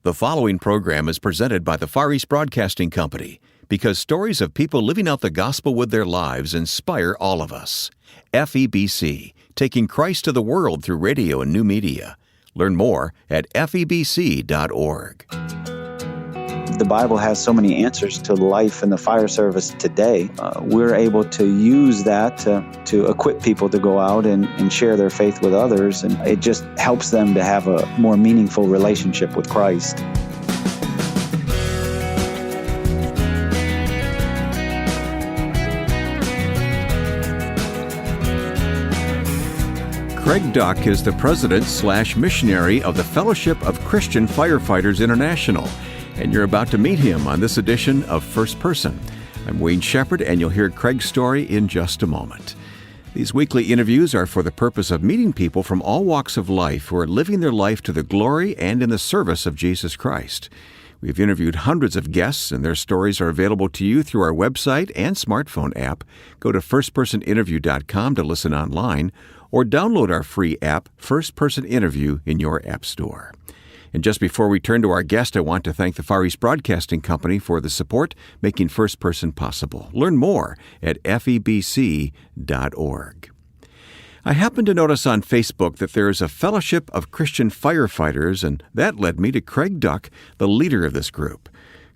The following program is presented by the Far East Broadcasting Company because stories of people living out the gospel with their lives inspire all of us. FEBC, taking Christ to the world through radio and new media. Learn more at FEBC.org. The Bible has so many answers to life in the fire service today. We're able to use that to equip people to go out and share their faith with others, and it just helps them to have a more meaningful relationship with Christ. Craig Duck is the president/missionary of the Fellowship of Christian Firefighters International, and you're about to meet him on this edition of First Person. I'm Wayne Shepherd, and you'll hear Craig's story in just a moment. These weekly interviews are for the purpose of meeting people from all walks of life who are living their life to the glory and in the service of Jesus Christ. We've interviewed hundreds of guests, and their stories are available to you through our website and smartphone app. Go to firstpersoninterview.com to listen online, or download our free app, First Person Interview, in your app store. And just before we turn to our guest, I want to thank the Far East Broadcasting Company for the support making First Person possible. Learn more at FEBC.org. I happened to notice on Facebook that there is a Fellowship of Christian Firefighters, and that led me to Craig Duck, the leader of this group.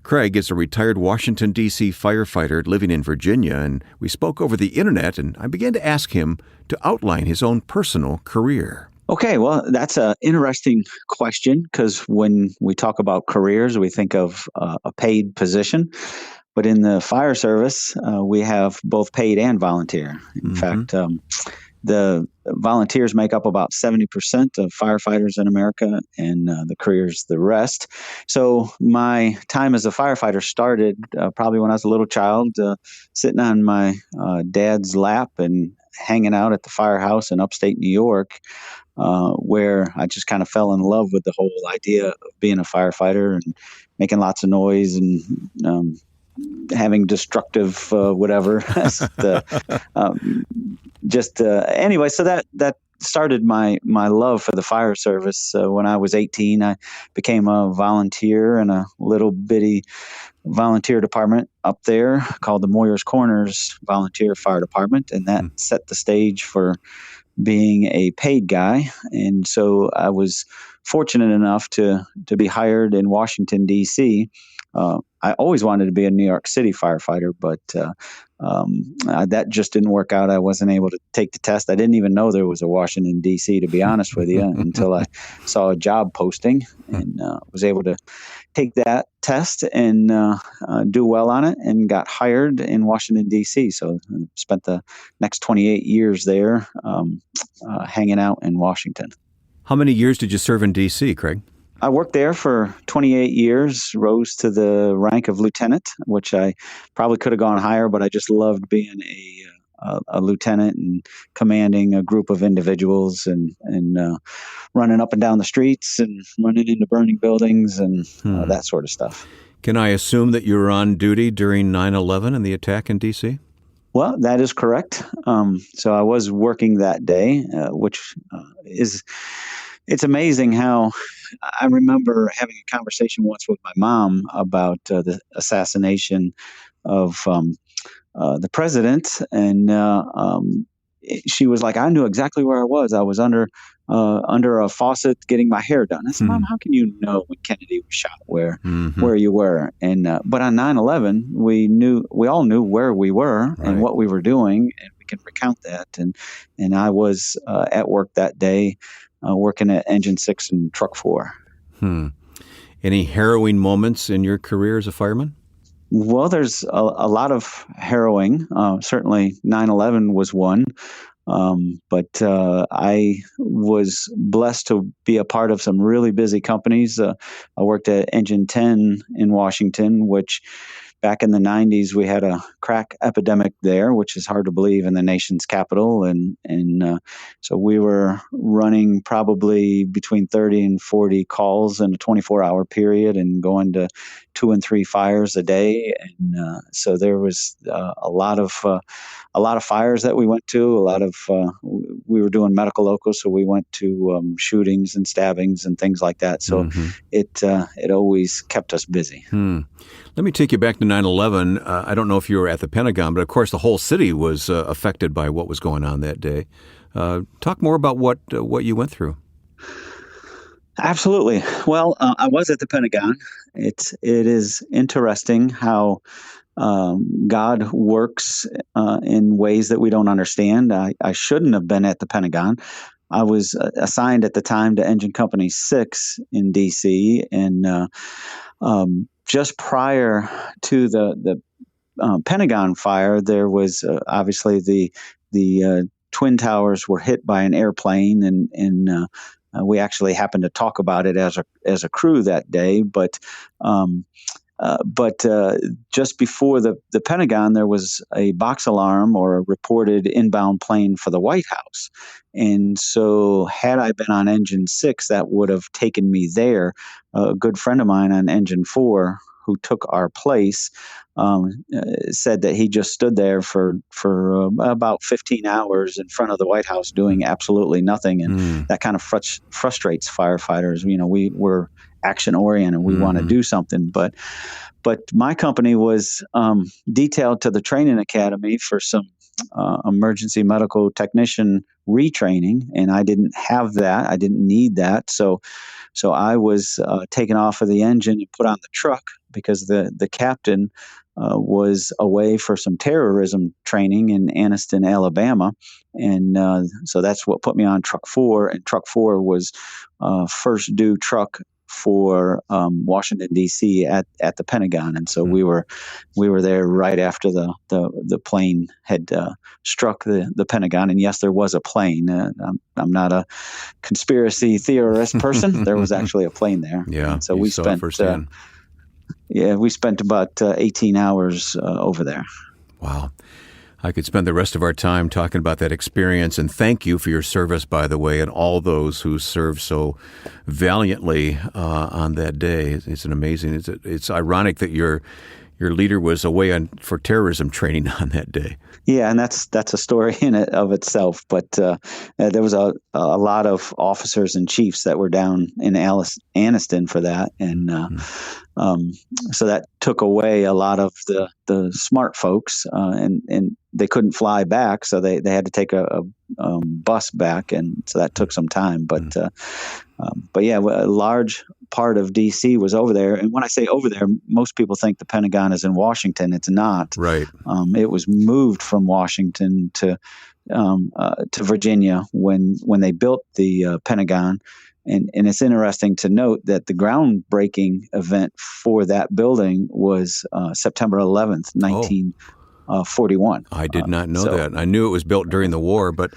Craig is a retired Washington, D.C. firefighter living in Virginia, and we spoke over the internet, and I began to ask him to outline his own personal career. Okay, well, that's an interesting question because when we talk about careers, we think of a paid position. But in the fire service, we have both paid and volunteer. In fact, the volunteers make up about 70% of firefighters in America, and the careers the rest. So my time as a firefighter started probably when I was a little child, sitting on my dad's lap and hanging out at the firehouse in upstate New York, where I just kind of fell in love with the whole idea of being a firefighter and making lots of noise and having destructive whatever. Anyway, so that started my love for the fire service. When I was 18, I became a volunteer in a little bitty volunteer department up there called the Moyers Corners Volunteer Fire Department, and that set the stage for being a paid guy. And so I was fortunate enough to be hired in Washington, D.C. I always wanted to be a New York City firefighter, but that just didn't work out. I wasn't able to take the test. I didn't even know there was a Washington, D.C., to be honest with you, until I saw a job posting and was able to take that test and do well on it and got hired in Washington, D.C. So I spent the next 28 years there hanging out in Washington. How many years did you serve in D.C., Craig? I worked there for 28 years, rose to the rank of lieutenant, which I probably could have gone higher, but I just loved being a lieutenant and commanding a group of individuals and running up and down the streets and running into burning buildings and that sort of stuff. Can I assume that you were on duty during 9/11 and the attack in D.C.? Well, that is correct. So I was working that day, which it's amazing how I remember having a conversation once with my mom about the assassination of the president, and she was like, "I knew exactly where I was. I was under a faucet getting my hair done." I said, "Mom, how can you know when Kennedy was shot where you were?" And but on 9/11, we all knew where we were and what we were doing, and we can recount that. And I was at work that day, working at Engine 6 and Truck 4. Any harrowing moments in your career as a fireman? Well, there's a lot of harrowing. Certainly 9/11 was one. But I was blessed to be a part of some really busy companies. I worked at Engine 10 in Washington, which back in the 90s, we had a crack epidemic there, which is hard to believe in the nation's capital. So we were running probably between 30 and 40 calls in a 24-hour period and going to 2 and 3 fires a day. So there was a lot of fires that we went to. We were doing medical locals, so we went to shootings and stabbings and things like that. So it always kept us busy. Let me take you back to 9/11. I don't know if you were at the Pentagon, but of course the whole city was affected by what was going on that day. Talk more about what you went through. Absolutely. Well, I was at the Pentagon. It is interesting how God works in ways that we don't understand. I shouldn't have been at the Pentagon. I was assigned at the time to Engine Company 6 in D.C., and just prior to the Pentagon fire, there was obviously the Twin Towers were hit by an airplane, and we actually happened to talk about it as a crew that day. But just before the Pentagon, there was a box alarm or a reported inbound plane for the White House. And so had I been on Engine 6, that would have taken me there. A good friend of mine on Engine 4, who took our place, said that he just stood there for about 15 hours in front of the White House doing absolutely nothing. And that kind of frustrates firefighters. We're action oriented. We want to do something, but my company was detailed to the training academy for some emergency medical technician retraining, and I didn't have that. I didn't need that. So I was taken off of the engine and put on the truck because the captain was away for some terrorism training in Anniston, Alabama. And so that's what put me on Truck 4. And Truck 4 was first due truck for Washington, D.C. at the Pentagon. And so we were there right after the plane had struck the Pentagon. And yes, there was a plane. I'm not a conspiracy theorist person. There was actually a plane there. Yeah. And so we spent about 18 hours over there. Wow. I could spend the rest of our time talking about that experience, and thank you for your service, by the way, and all those who served so valiantly on that day. It's an amazing. It's ironic that your leader was away for terrorism training on that day. Yeah, and that's a story in it of itself. But there was a lot of officers and chiefs that were down in Anniston for that, and so that took away a lot of the smart folks, and they couldn't fly back, so they had to take a bus back, and so that took some time. But yeah, a large part of D.C. was over there. And when I say over there, most people think the Pentagon is in Washington. It's not. Right. It was moved from Washington to Virginia when they built the Pentagon. And it's interesting to note that the groundbreaking event for that building was September 11th, 1941. I did not know that. I knew it was built during the war, but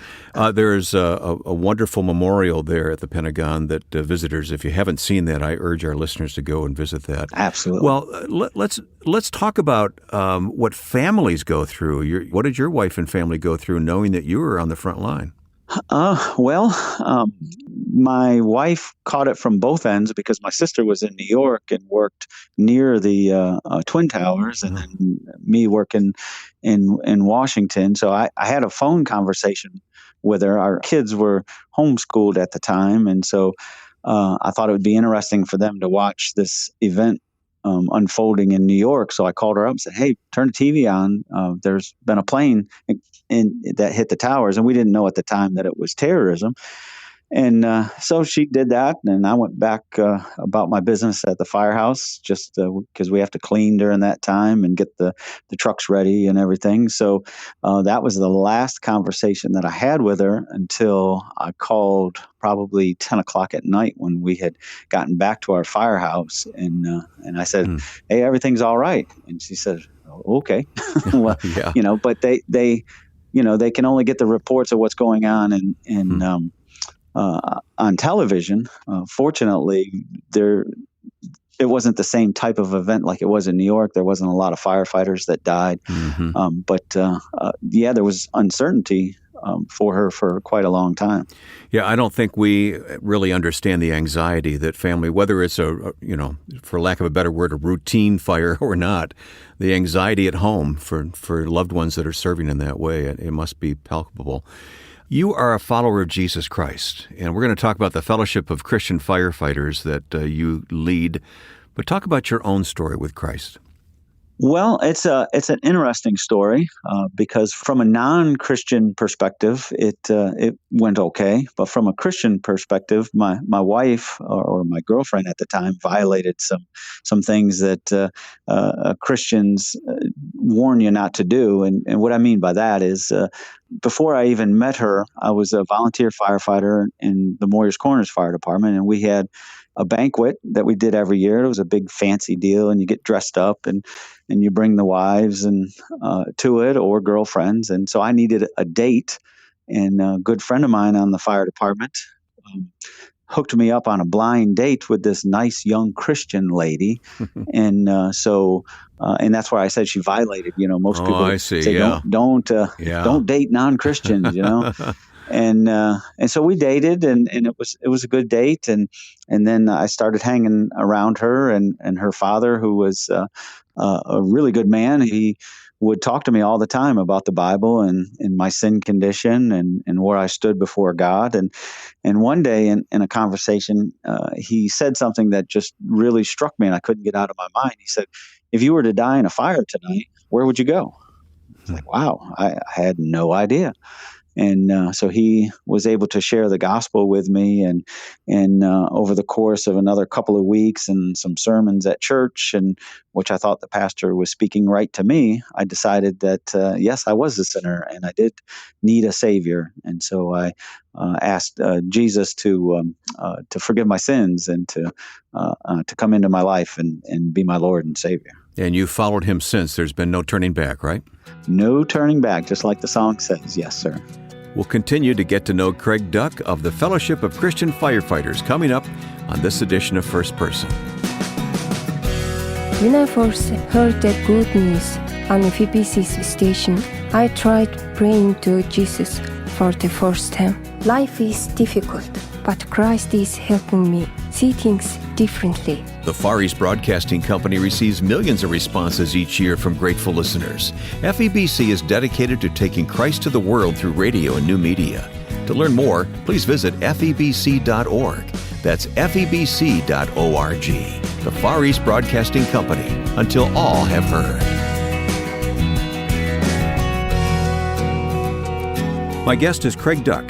there's a wonderful memorial there at the Pentagon that visitors, if you haven't seen that, I urge our listeners to go and visit that. Absolutely. Well, let's talk about what families go through. What did your wife and family go through knowing that you were on the front line? My wife caught it from both ends because my sister was in New York and worked near the Twin Towers, and then me working in Washington. So I had a phone conversation with her. Our kids were homeschooled at the time, and so I thought it would be interesting for them to watch this event unfolding in New York. So I called her up and said, "Hey, turn the TV on. There's been a plane that hit the towers," and we didn't know at the time that it was terrorism. And so she did that, and I went back about my business at the firehouse just because we have to clean during that time and get the trucks ready and everything. So that was the last conversation that I had with her until I called probably 10 o'clock at night when we had gotten back to our firehouse. And I said, "Hey, everything's all right." And she said, "Oh, okay." Well, yeah. But they can only get the reports of what's going on on television. Fortunately, there it wasn't the same type of event like it was in New York. There wasn't a lot of firefighters that died. Yeah, there was uncertainty for her for quite a long time. Yeah, I don't think we really understand the anxiety that family, whether it's for lack of a better word, a routine fire or not, the anxiety at home for loved ones that are serving in that way, it must be palpable. You are a follower of Jesus Christ, and we're going to talk about the Fellowship of Christian Firefighters that you lead, but talk about your own story with Christ. Well, it's an interesting story because from a non-Christian perspective, it went okay, but from a Christian perspective, my wife or my girlfriend at the time violated some things that Christians warn you not to do, and what I mean by that is before I even met her, I was a volunteer firefighter in the Moyers Corners Fire Department, and we had a banquet that we did every year. It was a big fancy deal, and you get dressed up and you bring the wives and to it or girlfriends. And so I needed a date, and a good friend of mine on the fire department hooked me up on a blind date with this nice young Christian lady. And and that's where I said she violated. Most people say don't date non-Christians. And so we dated, and it was a good date, and then I started hanging around her and her father, who was a really good man. He would talk to me all the time about the Bible and my sin condition and where I stood before God. And one day in a conversation, he said something that just really struck me, and I couldn't get out of my mind. He said, "If you were to die in a fire tonight, where would you go?" I was like, wow, I had no idea. And so he was able to share the gospel with me, and over the course of another couple of weeks and some sermons at church, and which I thought the pastor was speaking right to me, I decided that yes, I was a sinner and I did need a savior. And so I asked Jesus to forgive my sins and to come into my life and be my Lord and Savior. And you followed him since. There's been no turning back, right? No turning back, just like the song says. Yes, sir. We'll continue to get to know Craig Duck of the Fellowship of Christian Firefighters coming up on this edition of First Person. When I first heard the good news on the FEBC station, I tried praying to Jesus for the first time. Life is difficult, but Christ is helping me see things differently. The Far East Broadcasting Company receives millions of responses each year from grateful listeners. FEBC is dedicated to taking Christ to the world through radio and new media. To learn more, please visit febc.org. That's febc.org. The Far East Broadcasting Company, until all have heard. My guest is Craig Duck.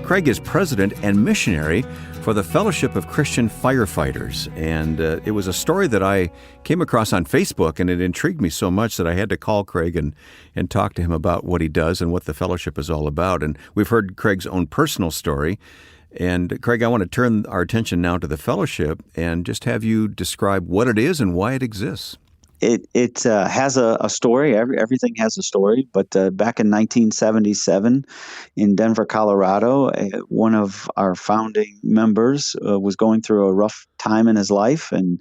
Craig is president and missionary for the Fellowship of Christian Firefighters. And it was a story that I came across on Facebook, and it intrigued me so much that I had to call Craig and talk to him about what he does and what the fellowship is all about. And we've heard Craig's own personal story. And Craig, I want to turn our attention now to the fellowship and just have you describe what it is and why it exists. It has a story. Everything has a story. But back in 1977 in Denver, Colorado, one of our founding members was going through a rough time in his life, and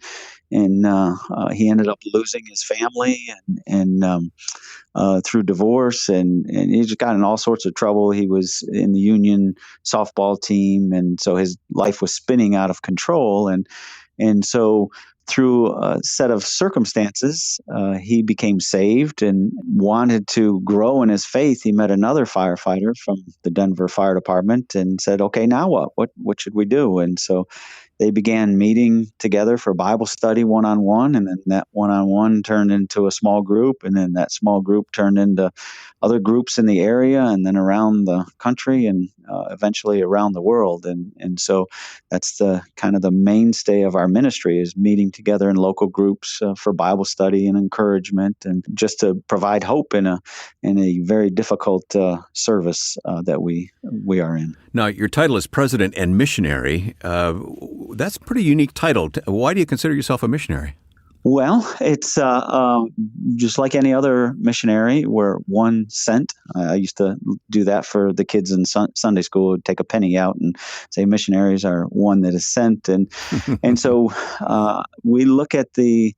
he ended up losing his family and through divorce, and he just got in all sorts of trouble. He was in the union softball team, and so his life was spinning out of control. And so through a set of circumstances, he became saved and wanted to grow in his faith. He met another firefighter from the Denver Fire Department and said, "Okay, now what? What should we do?" And so they began meeting together for Bible study one-on-one, and then that one-on-one turned into a small group, and then that small group turned into other groups in the area, and then around the country, and eventually around the world. And so that's the kind of the mainstay of our ministry, is meeting together in local groups for Bible study and encouragement, and just to provide hope in a very difficult service that we are in. Now, your title is president and missionary. That's a pretty unique title. Why do you consider yourself a missionary? Well, it's just like any other missionary. We're 1 cent. I used to do that for the kids in Sunday school. Take a penny out and say missionaries are one that is sent, and so we look at the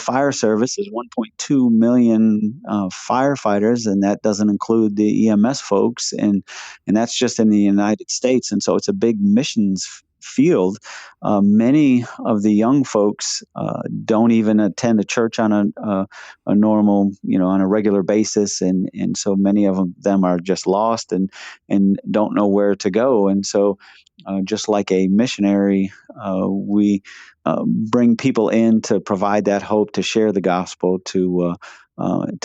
fire service as 1.2 million firefighters, and that doesn't include the EMS folks, and that's just in the United States. And so it's a big missions field. Many of the young folks don't even attend a church on a normal, on a regular basis, and so many of them are just lost and don't know where to go. And so, just like a missionary, we bring people in to provide that hope, to share the gospel, to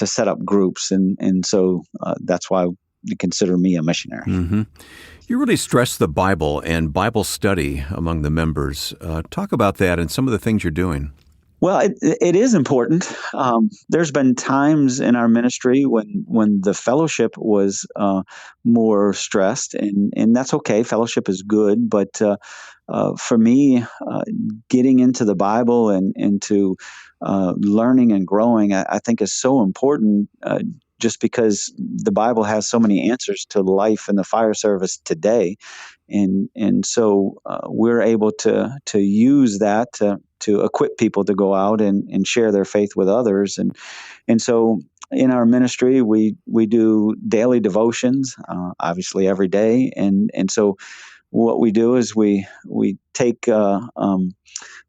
set up groups, and so that's why you consider me a missionary. Mm-hmm. You really stress the Bible and Bible study among the members. Talk about that and some of the things you're doing. Well, it is important. There's been times in our ministry when the fellowship was more stressed, and that's okay. Fellowship is good, but for me, getting into the Bible and into learning and growing, I think is so important. Just because the Bible has so many answers to life in the fire service today, and so we're able to use that to equip people to go out and share their faith with others, and so in our ministry we do daily devotions, obviously every day, and so what we do is we take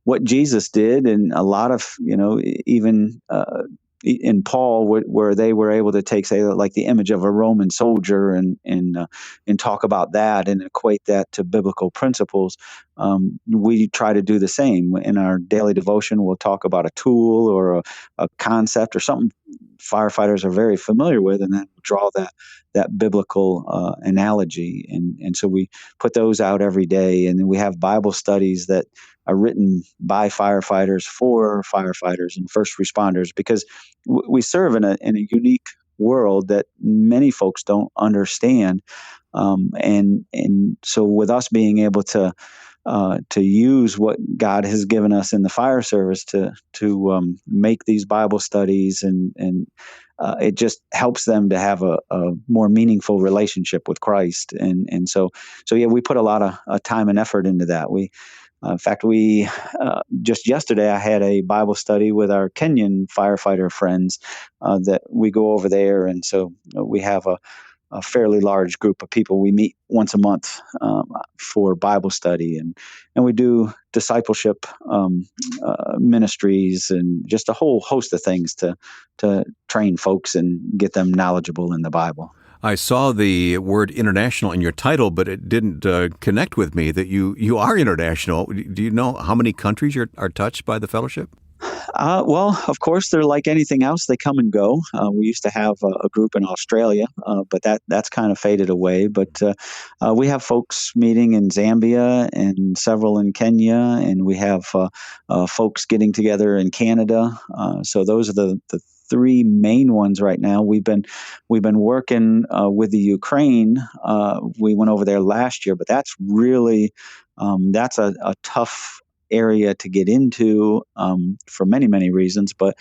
what Jesus did, and a lot of even in Paul, where they were able to take, say, like the image of a Roman soldier and talk about that and equate that to biblical principles. We try to do the same in our daily devotion. We'll talk about a tool or a concept or something firefighters are very familiar with, and then draw that biblical analogy. And so we put those out every day, and then we have Bible studies that are written by firefighters for firefighters and first responders, because we serve in a unique world that many folks don't understand, and so with us being able to use what God has given us in the fire service to make these Bible studies, and it just helps them to have a more meaningful relationship with Christ, and so yeah, we put a lot of time and effort into that. In fact, we just yesterday I had a Bible study with our Kenyan firefighter friends that we go over there, and so we have a fairly large group of people. We meet once a month for Bible study, and we do discipleship ministries and just a whole host of things to train folks and get them knowledgeable in the Bible. I saw the word international in your title, but it didn't connect with me that you are international. Do you know how many countries are touched by the fellowship? Well, of course, they're like anything else. They come and go. We used to have a group in Australia, but that's kind of faded away. But we have folks meeting in Zambia and several in Kenya, and we have folks getting together in Canada. So those are the three main ones right now. We've been working with the Ukraine. We went over there last year, but that's really that's a tough area to get into for many reasons, but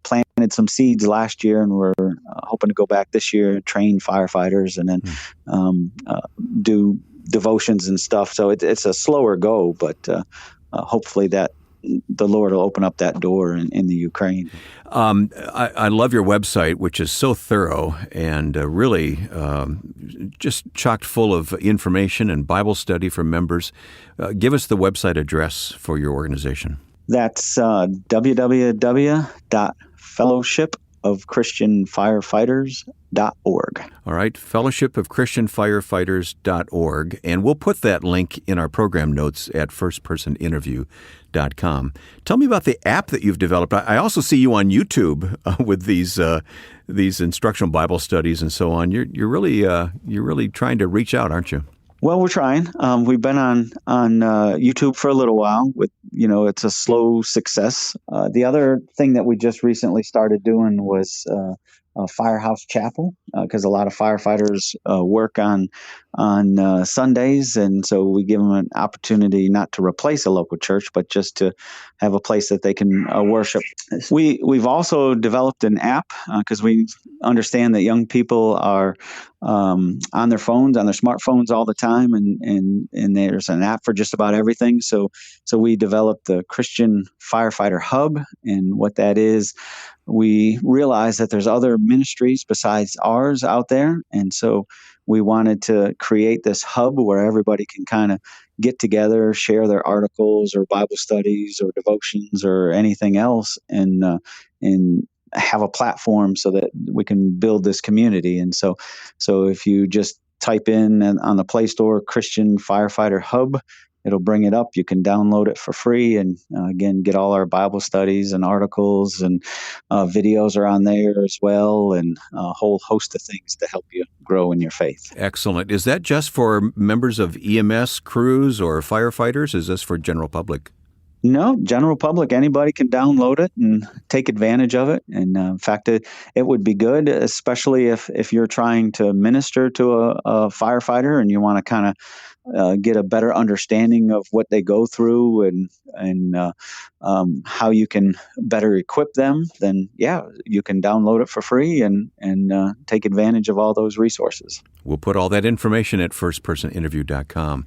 planted some seeds last year, and we're hoping to go back this year, train firefighters, and then do devotions and stuff. So it's a slower go, but hopefully that the Lord will open up that door in the Ukraine. I love your website, which is so thorough and really just chock full of information and Bible study for members. Give us the website address for your organization. That's www.fellowshipofchristianfirefighters.org. All right, fellowshipofchristianfirefighters.org. And we'll put that link in our program notes at firstpersoninterview.com. Tell me about the app that you've developed. I also see you on YouTube with these instructional Bible studies and so on. You're really trying to reach out, aren't you? Well, we're trying. We've been on YouTube for a little while. It's a slow success. The other thing that we just recently started doing was Firehouse Chapel, because a lot of firefighters work on Sundays, and so we give them an opportunity not to replace a local church, but just to have a place that they can worship. We've also developed an app because we understand that young people are on their phones, on their smartphones all the time, and there's an app for just about everything. So we developed the Christian Firefighter Hub, and what that is, we realized that there's other ministries besides ours out there, and so we wanted to create this hub where everybody can kind of get together, share their articles or Bible studies or devotions or anything else, and have a platform so that we can build this community. And so if you just type in on the Play Store Christian Firefighter Hub, it'll bring it up. You can download it for free, and again, get all our Bible studies and articles, and videos are on there as well, and a whole host of things to help you grow in your faith. Excellent. Is that just for members of EMS crews or firefighters? Is this for general public? No, general public, anybody can download it and take advantage of it. And in fact, it would be good, especially if you're trying to minister to a firefighter and you want to kind of get a better understanding of what they go through and how you can better equip them. Then, yeah, you can download it for free and take advantage of all those resources. We'll put all that information at firstpersoninterview.com.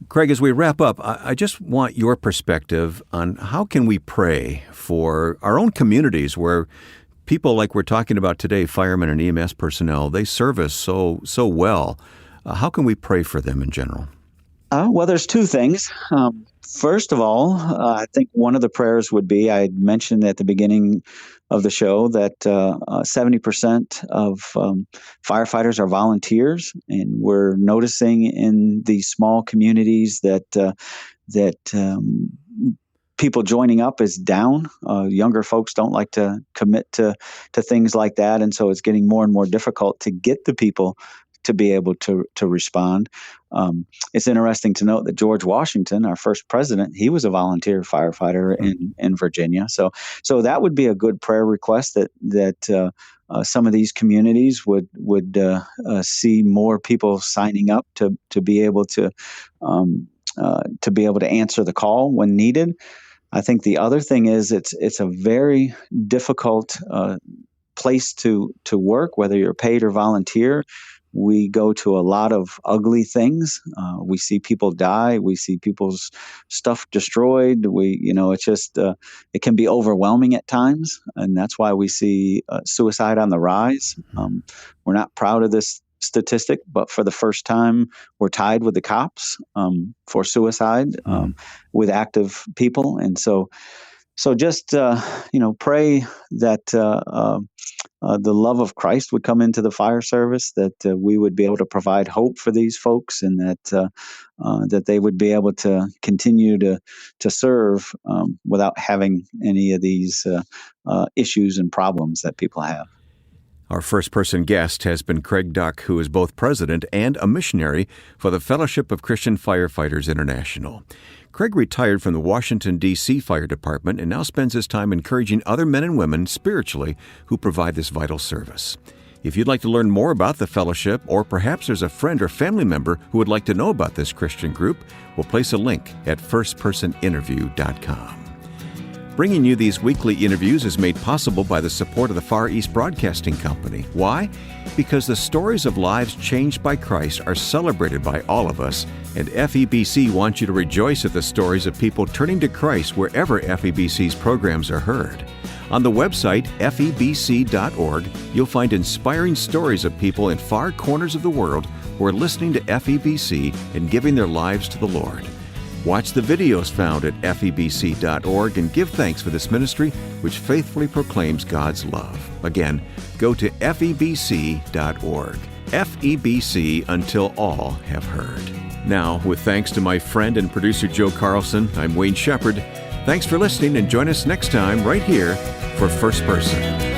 Craig, as we wrap up, I just want your perspective on how can we pray for our own communities where people like we're talking about today, firemen and EMS personnel, they serve us so well. How can we pray for them in general? Well, there's two things. First of all, I think one of the prayers would be, I mentioned at the beginning of the show that 70% of firefighters are volunteers, and we're noticing in these small communities that people joining up is down. Younger folks don't like to commit to things like that, and so it's getting more and more difficult to get the people to be able to respond. It's interesting to note that George Washington, our first president, he was a volunteer firefighter in Virginia. So that would be a good prayer request that some of these communities would see more people signing up to be able to answer the call when needed. I think the other thing is it's a very difficult place to work, whether you're paid or volunteer. We go to a lot of ugly things. We see people die. We see people's stuff destroyed. It's just, it can be overwhelming at times. And that's why we see suicide on the rise. We're not proud of this statistic, but for the first time, we're tied with the cops for suicide with active people. And so just, pray that the love of Christ would come into the fire service, that we would be able to provide hope for these folks, and that they would be able to continue to serve without having any of these issues and problems that people have. Our first-person guest has been Craig Duck, who is both president and a missionary for the Fellowship of Christian Firefighters International. Craig retired from the Washington, D.C. Fire Department and now spends his time encouraging other men and women spiritually who provide this vital service. If you'd like to learn more about the fellowship, or perhaps there's a friend or family member who would like to know about this Christian group, we'll place a link at firstpersoninterview.com. Bringing you these weekly interviews is made possible by the support of the Far East Broadcasting Company. Why? Because the stories of lives changed by Christ are celebrated by all of us, and FEBC wants you to rejoice at the stories of people turning to Christ wherever FEBC's programs are heard. On the website, febc.org, you'll find inspiring stories of people in far corners of the world who are listening to FEBC and giving their lives to the Lord. Watch the videos found at febc.org and give thanks for this ministry, which faithfully proclaims God's love. Again, go to febc.org. FEBC until all have heard. Now, with thanks to my friend and producer Joe Carlson, I'm Wayne Shepherd. Thanks for listening, and join us next time right here for First Person.